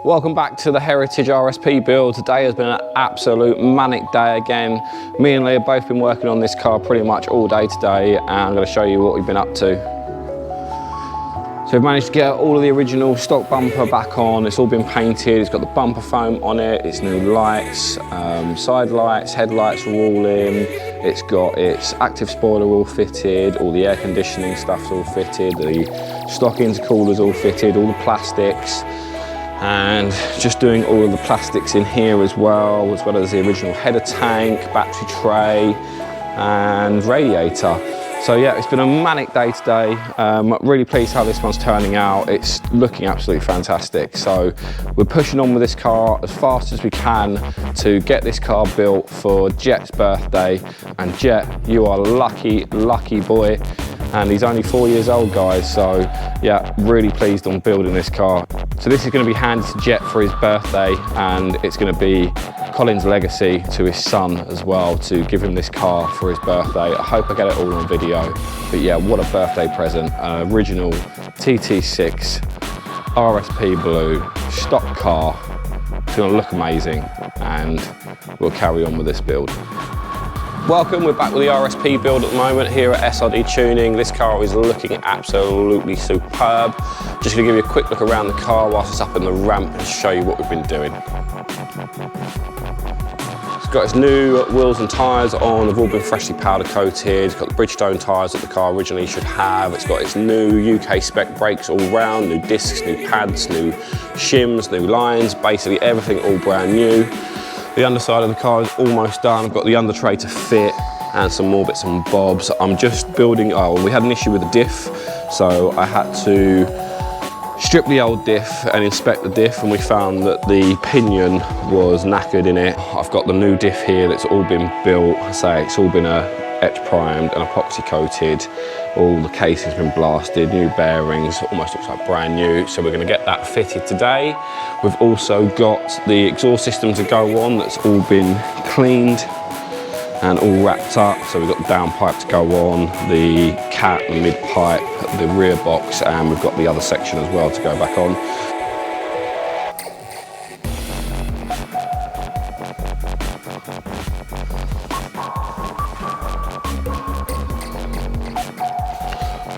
Welcome back to the Heritage RSP build. Today has been an absolute manic day again. Me and Lee have both been working on this car pretty much all day today, and I'm going to show you what we've been up to. So we've managed to get all of the original stock bumper back on. It's all been painted. It's got the bumper foam on it. It's new lights, side lights, headlights are all in. It's got its active spoiler all fitted. All the air conditioning stuff's all fitted. The stock intercooler's all fitted. All the plastics. And just doing all of the plastics in here as well as the original header tank, battery tray and radiator. So yeah, it's been a manic day today. Really pleased how this one's turning out. It's looking absolutely fantastic. So we're pushing on with this car as fast as we can to get this car built for Jet's birthday. And Jet, you are lucky, lucky boy. And he's only 4 years old, guys. So yeah, really pleased on building this car. So this is going to be handed to Jet for his birthday, and it's going to be Colin's legacy to his son as well, to give him this car for his birthday. I hope I get it all on video. But yeah, what a birthday present. Original TT6 RSP blue stock car. It's going to look amazing, and we'll carry on with this build. Welcome, we're back with the RSP build at the moment here at SRD Tuning. This car is looking absolutely superb. Just gonna give you a quick look around the car whilst it's up in the ramp and show you what we've been doing. It's got its new wheels and tyres on. They've all been freshly powder coated. It's got the Bridgestone tyres that the car originally should have. It's got its new UK spec brakes all round, new discs, new pads, new shims, new lines, basically everything all brand new. The underside of the car is almost done. I've got the under tray to fit and some more bits and bobs. I'm just building, we had an issue with the diff, so I had to strip the old diff and inspect the diff, and we found that the pinion was knackered in it. I've got the new diff here that's all been built. I say it's all been etch primed and epoxy coated. All the casing's been blasted, new bearings, almost looks like brand new. So we're gonna get that fitted today. We've also got the exhaust system to go on that's all been cleaned and all wrapped up. So we've got the down pipe to go on, the cat, the mid pipe, the rear box, and we've got the other section as well to go back on.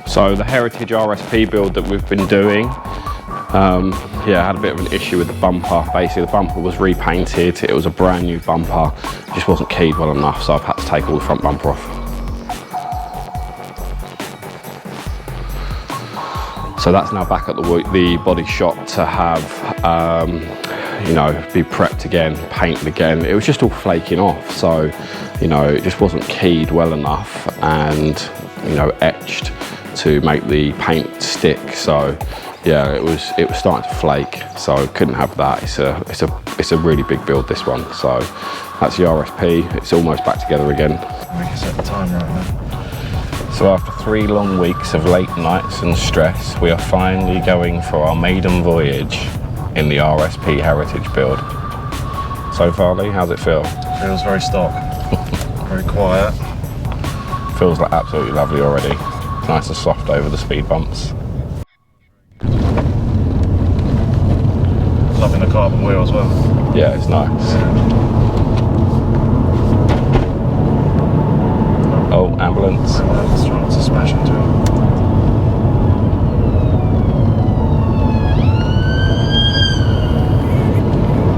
So the Heritage RSP build that we've been doing, yeah, had a bit of an issue with the bumper. Basically, the bumper was repainted. It was a brand new bumper. It just wasn't keyed well enough, so I've had to take all the front bumper off. So that's now back at the body shop to have, you know, be prepped again, painted again. It was just all flaking off, so, you know, it just wasn't keyed well enough and, you know, etched to make the paint stick. So yeah, it was starting to flake, so couldn't have that. It's a really big build, this one. So that's the RSP. It's almost back together again. We can set the time right now. So after 3 long weeks of late nights and stress, we are finally going for our maiden voyage in the RSP Heritage build. So far, Lee, how's it feel? Feels very stock, very quiet. Feels like absolutely lovely already. Nice and soft over the speed bumps. Loving the carbon wheel as well. Yeah, it's nice. Oh, ambulance. It's trying to smash into it.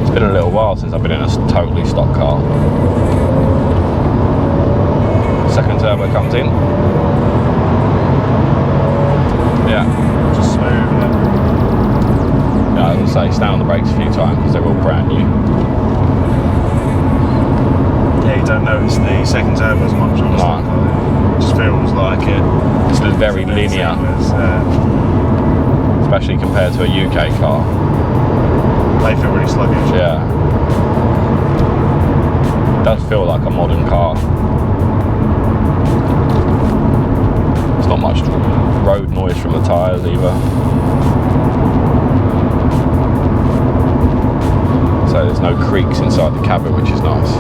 It's been a little while since I've been in a totally stock car. Second turbo comes in. Yeah. Just smooth, yeah. Yeah, I was going to say, stand on the brakes a few times because they're all brand new. Yeah, you don't notice the second turbo as much on the stock car. It just feels like it's very linear. Especially compared to a UK car. They feel really sluggish. Yeah. It does feel like a modern car. It's not much road noise from the tyres either. So there's no creaks inside the cabin, which is nice.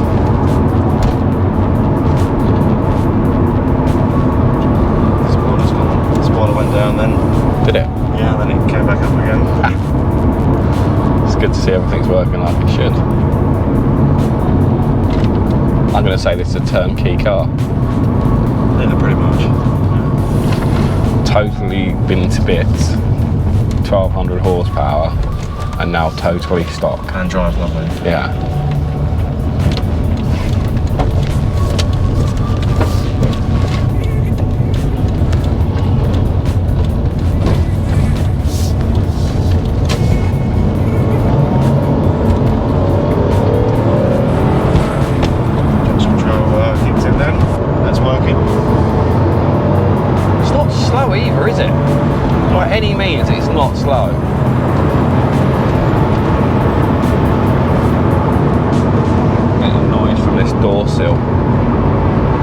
The spoiler went down then. Did it? Yeah, then it came back up again. good to see everything's working like it should. I'm going to say this is a turnkey car. Yeah, pretty much. Totally been to bits, 1200 horsepower, and now totally stock. And drives lovely. Yeah. Slow either, is it? By any means, it's not slow. Getting a noise from this door sill.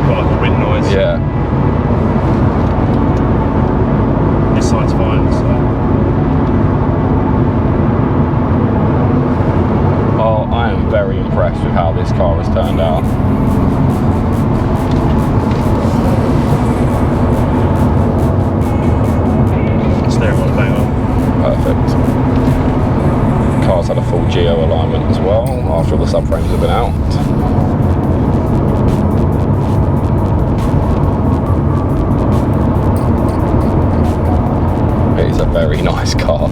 Got like a wind noise. Yeah. This side's fine, so. Oh, I am very impressed with how this car has turned out. Perfect. Car's had a full geo alignment as well after the subframes have been out. It is a very nice car.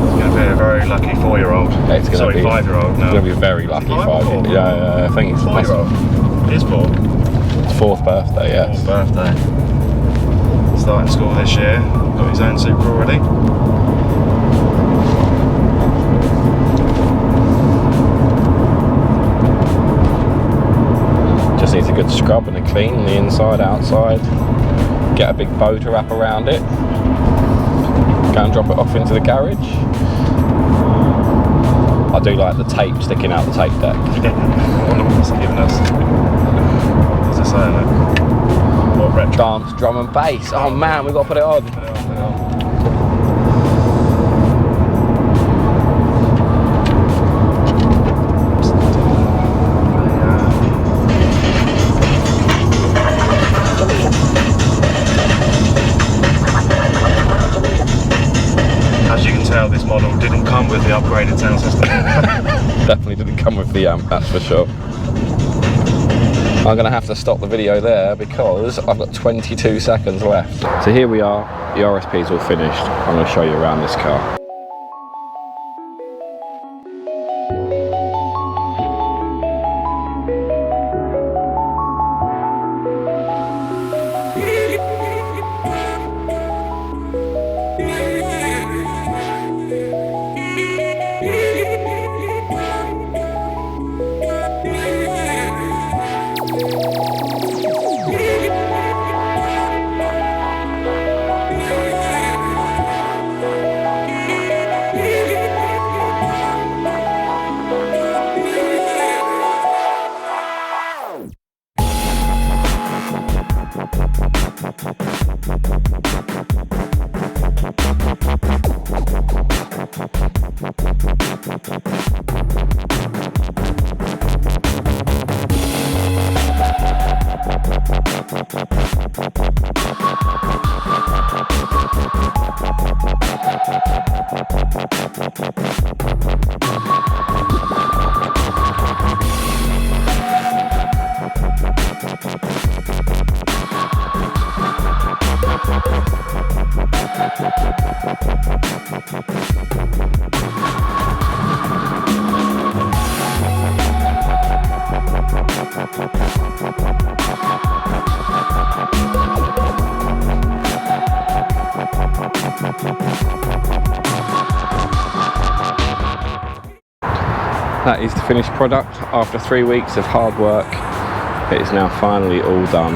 It's going to be a very lucky 4-year-old. It's going to be 5-year-old now. It's going to be a very lucky 5-year-old. Yeah, I think it's 4-year-old. It is 4. It's 4th birthday, yes. 4th birthday. Starting school this year, got his own Supra already. Just needs a good scrub and a clean on the inside, outside. Get a big bow to wrap around it. Go and drop it off into the garage. I do like the tape sticking out the tape deck. Yeah, I wonder what it's giving us. What does it say on it? What retro? Dance, drum and bass. Oh man, we've got to put it on. Put it on, put it on. As you can tell, this model didn't come with the upgraded sound system. Definitely didn't come with the amp, that's for sure. I'm going to have to stop the video there because I've got 22 seconds left. So here we are, the RSP is all finished. I'm going to show you around this car. That is the finished product. After 3 weeks of hard work, it is now finally all done.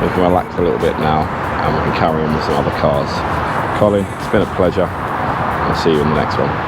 We can relax a little bit now and we can carry on with some other cars. Colin, it's been a pleasure. I'll see you in the next one.